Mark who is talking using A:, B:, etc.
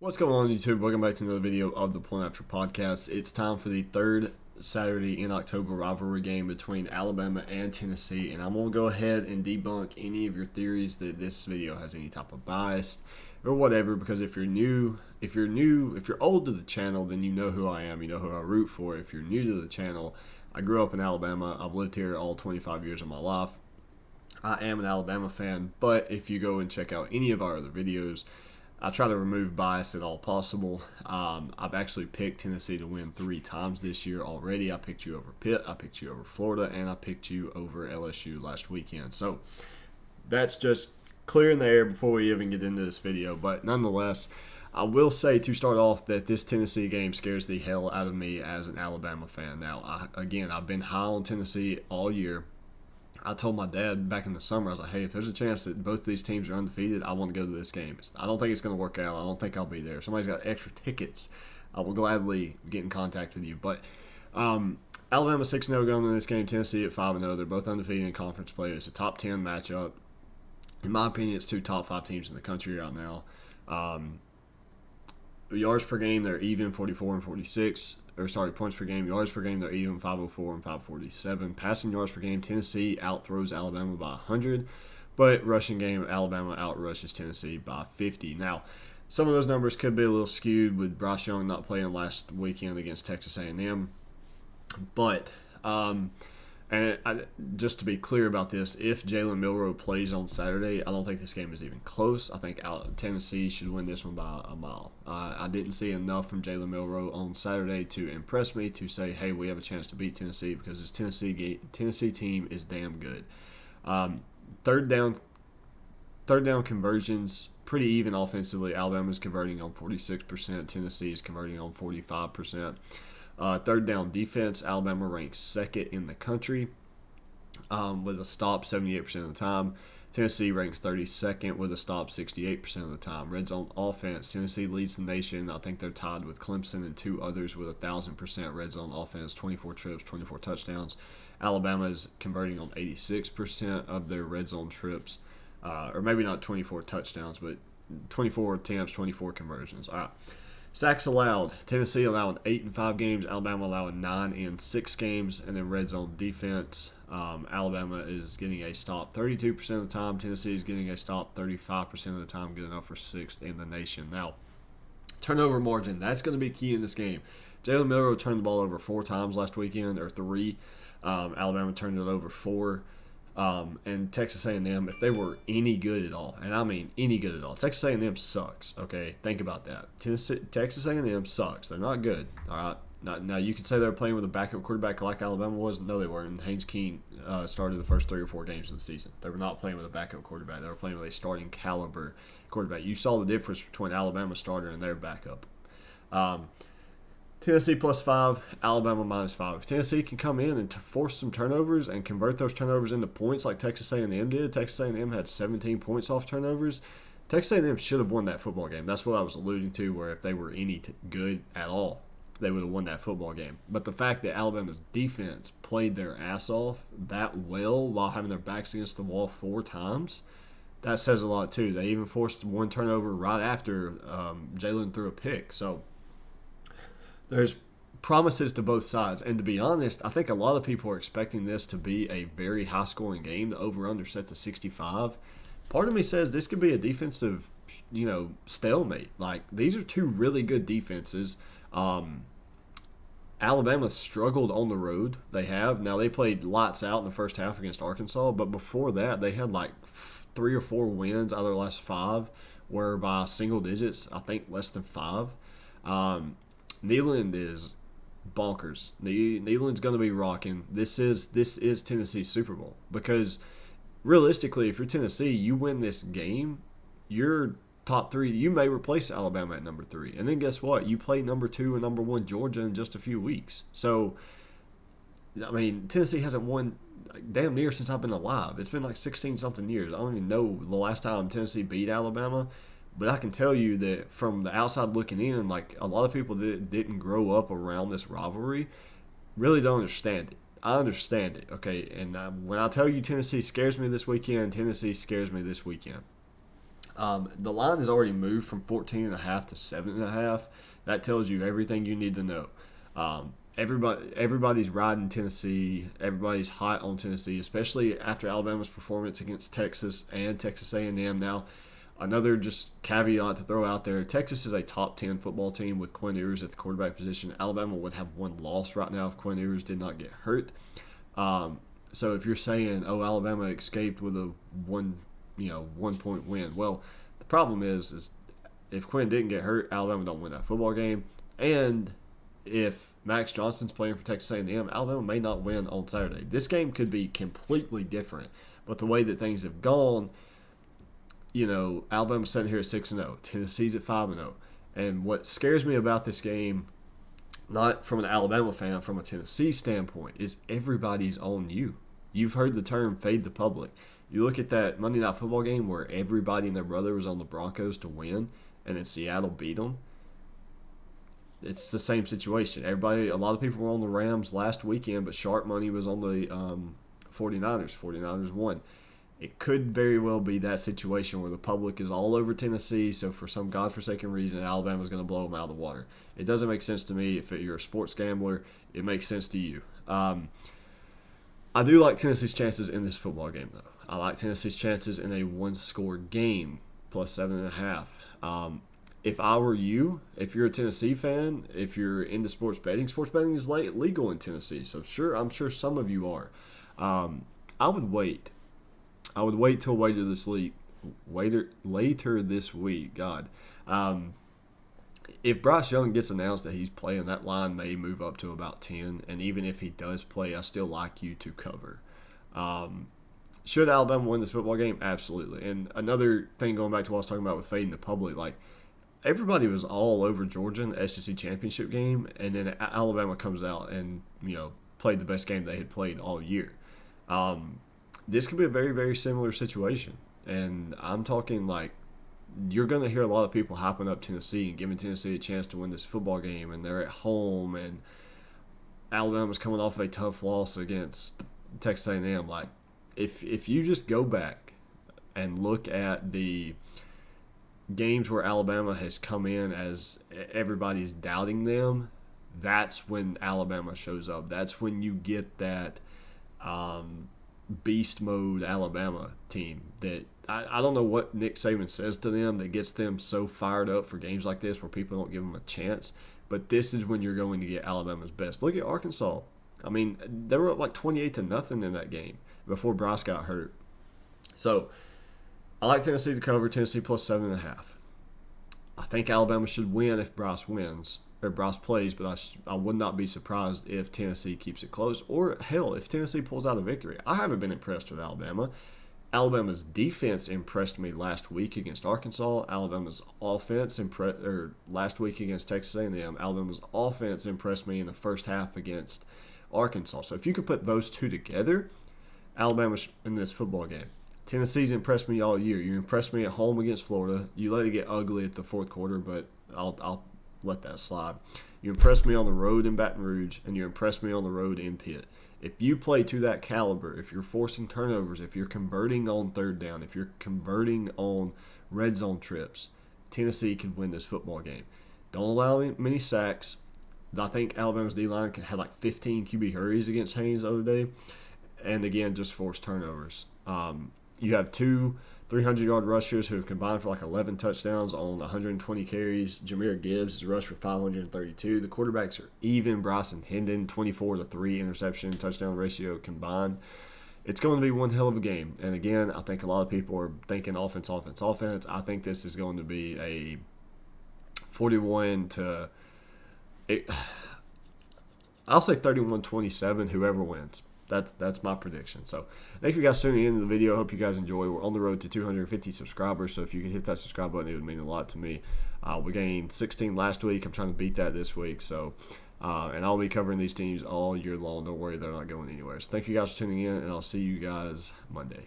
A: What's going on, YouTube? Welcome back to another video of the Point After Podcast. It's time for the third Saturday in October rivalry game between Alabama and Tennessee, and I'm going to go ahead and debunk any of your theories that this video has any type of bias or whatever, because if you're old to the channel, then you know who I am, you know who I root for. If you're new to the channel, I grew up in Alabama. I've lived here all 25 years of my life. I am an Alabama fan, but if you go and check out any of our other videos, I try to remove bias at all possible. I've actually picked Tennessee to win 3 times this year already. I picked you over Pitt, I picked you over Florida, and I picked you over LSU last weekend. So that's just clearing the air before we even get into this video. But nonetheless, I will say to start off that this Tennessee game scares the hell out of me as an Alabama fan. Now, I've been high on Tennessee all year. I told my dad back in the summer, I was like, hey, if there's a chance that both these teams are undefeated, I want to go to this game. I don't think it's going to work out. I don't think I'll be there. If somebody's got extra tickets, I will gladly get in contact with you. But Alabama 6-0 going into this game, Tennessee at 5-0. They're both undefeated in conference play. It's a top 10 matchup. In my opinion, it's 2 top 5 teams in the country right now. Yards per game, they're even 44 and 46. Points per game, yards per game, they're even 504 and 547. Passing yards per game, Tennessee outthrows Alabama by 100, but rushing game, Alabama outrushes Tennessee by 50. Now, some of those numbers could be a little skewed with Bryce Young not playing last weekend against Texas A&M, but just to be clear about this, if Jalen Milroe plays on Saturday, I don't think this game is even close. I think Tennessee should win this one by a mile. I didn't see enough from Jalen Milroe on Saturday to impress me to say, hey, we have a chance to beat Tennessee, because this Tennessee team is damn good. Third down conversions, pretty even offensively. Alabama's converting on 46%. Tennessee is converting on 45%. Third down defense, Alabama ranks second in the country with a stop 78% of the time. Tennessee ranks 32nd with a stop 68% of the time. Red zone offense, Tennessee leads the nation. I think they're tied with Clemson and 2 others with 1,000% red zone offense, 24 trips, 24 touchdowns. Alabama is converting on 86% of their red zone trips, or maybe not 24 touchdowns, but 24 attempts, 24 conversions. All right. Sacks allowed, Tennessee allowing 8 in 5 games, Alabama allowing 9 in 6 games, and then red zone defense, Alabama is getting a stop 32% of the time, Tennessee is getting a stop 35% of the time, good enough for 6th in the nation. Now, turnover margin, that's going to be key in this game. Jalen Milroe turned the ball over 4 times last weekend, or 3. Alabama turned it over 4. And Texas A&M, if they were any good at all, and I mean any good at all, Texas A&M sucks. Okay, think about that. Texas A&M sucks. They're not good. All right. Now you could say they were playing with a backup quarterback like Alabama was. No, they weren't. Haynes King started the first 3 or 4 games of the season. They were not playing with a backup quarterback. They were playing with a starting caliber quarterback. You saw the difference between Alabama's starter and their backup. Tennessee +5, Alabama -5. If Tennessee can come in and force some turnovers and convert those turnovers into points like Texas A&M did, Texas A&M had 17 points off turnovers. Texas A&M should have won that football game. That's what I was alluding to, where if they were any good at all, they would have won that football game. But the fact that Alabama's defense played their ass off that well while having their backs against the wall 4 times, that says a lot too. They even forced 1 turnover right after Jalen threw a pick. So there's promises to both sides. And to be honest, I think a lot of people are expecting this to be a very high-scoring game. The over-under set to 65. Part of me says this could be a defensive, stalemate. Like, these are 2 really good defenses. Alabama struggled on the road. They have. Now, they played lights out in the first half against Arkansas, but before that, they had like 3 or 4 wins out of their last 5 were by single digits, I think less than 5. Neyland is bonkers. Neyland's going to be rocking. This is Tennessee's Super Bowl, because realistically, if you're Tennessee, you win this game, you're top 3. You may replace Alabama at number 3, and then guess what? You play number 2 and number 1 Georgia in just a few weeks. So, I mean, Tennessee hasn't won damn near since I've been alive. It's been like 16-something years. I don't even know the last time Tennessee beat Alabama. But I can tell you that from the outside looking in, like, a lot of people that didn't grow up around this rivalry really don't understand it. I understand it, okay? And when I tell you Tennessee scares me this weekend, Tennessee scares me this weekend. The line has already moved from 14.5 to 7.5. That tells you everything you need to know. Everybody's riding Tennessee. Everybody's hot on Tennessee, especially after Alabama's performance against Texas and Texas A&M. Now, another just caveat to throw out there: Texas is a top 10 football team with Quinn Ewers at the quarterback position. Alabama would have one loss right now if Quinn Ewers did not get hurt. So if you're saying, "Oh, Alabama escaped with a 1 point win," well, the problem is if Quinn didn't get hurt, Alabama don't win that football game, and if Max Johnson's playing for Texas A&M, Alabama may not win on Saturday. This game could be completely different, but the way that things have gone, Alabama's sitting here at 6-0, Tennessee's at 5-0, and what scares me about this game, not from an Alabama fan, from a Tennessee standpoint, is everybody's on you. You've heard the term "fade the public." You look at that Monday Night Football game where everybody and their brother was on the Broncos to win, and then Seattle beat them. It's the same situation. A lot of people were on the Rams last weekend, but sharp money was on the 49ers. 49ers won. It could very well be that situation where the public is all over Tennessee, so for some godforsaken reason, Alabama's going to blow them out of the water. It doesn't make sense to me. If you're a sports gambler, it makes sense to you. I do like Tennessee's chances in this football game, though. I like Tennessee's chances in a one-score game, plus 7.5. If I were you, if you're a Tennessee fan, if you're into sports betting is legal in Tennessee. So I'm sure some of you are. I would wait. I would wait till later this week. God, if Bryce Young gets announced that he's playing, that line may move up to about 10. And even if he does play, I still like you to cover. Should Alabama win this football game? Absolutely. And another thing, going back to what I was talking about with fading the public, like, everybody was all over Georgia in the SEC championship game, and then Alabama comes out and played the best game they had played all year. This could be a very, very similar situation, and I'm talking like you're going to hear a lot of people hyping up Tennessee and giving Tennessee a chance to win this football game, and they're at home, and Alabama's coming off of a tough loss against Texas A&M. Like, if you just go back and look at the games where Alabama has come in as everybody's doubting them, that's when Alabama shows up. That's when you get that beast mode Alabama team that I don't know what Nick Saban says to them that gets them so fired up for games like this where people don't give them a chance. But this is when you're going to get Alabama's best. Look at Arkansas. I mean, they were up like 28-0 in that game before Bryce got hurt. So I like Tennessee to cover, Tennessee plus 7.5. I think Alabama should win if Bryce wins, or Bryce plays, but I would not be surprised if Tennessee keeps it close, or hell, if Tennessee pulls out a victory. I haven't been impressed with Alabama. Alabama's defense impressed me last week against Arkansas. Alabama's offense last week against Texas A&M. Alabama's offense impressed me in the first half against Arkansas. So if you could put those two together, Alabama's in this football game. Tennessee's impressed me all year. You impressed me at home against Florida. You let it get ugly at the fourth quarter, but I'll let that slide. You impressed me on the road in Baton Rouge, and you impressed me on the road in Pitt. If you play to that caliber, if you're forcing turnovers, if you're converting on third down, if you're converting on red zone trips, Tennessee can win this football game. Don't allow many sacks. I think Alabama's D-line had like 15 QB hurries against Haynes the other day. And again, just force turnovers. You have two 300-yard rushers who have combined for like 11 touchdowns on 120 carries. Jahmyr Gibbs has rushed for 532. The quarterbacks are even. Bryson Hendon, 24-3 interception touchdown ratio combined. It's going to be one hell of a game. And again, I think a lot of people are thinking offense. I think this is going to be a 41 to I'll say 31-27, whoever wins. That's my prediction. So thank you guys for tuning into the video. I hope you guys enjoy. We're on the road to 250 subscribers, so if you can hit that subscribe button, it would mean a lot to me. We gained 16 last week. I'm trying to beat that this week. So and I'll be covering these teams all year long. Don't worry, they're not going anywhere. So thank you guys for tuning in, and I'll see you guys Monday.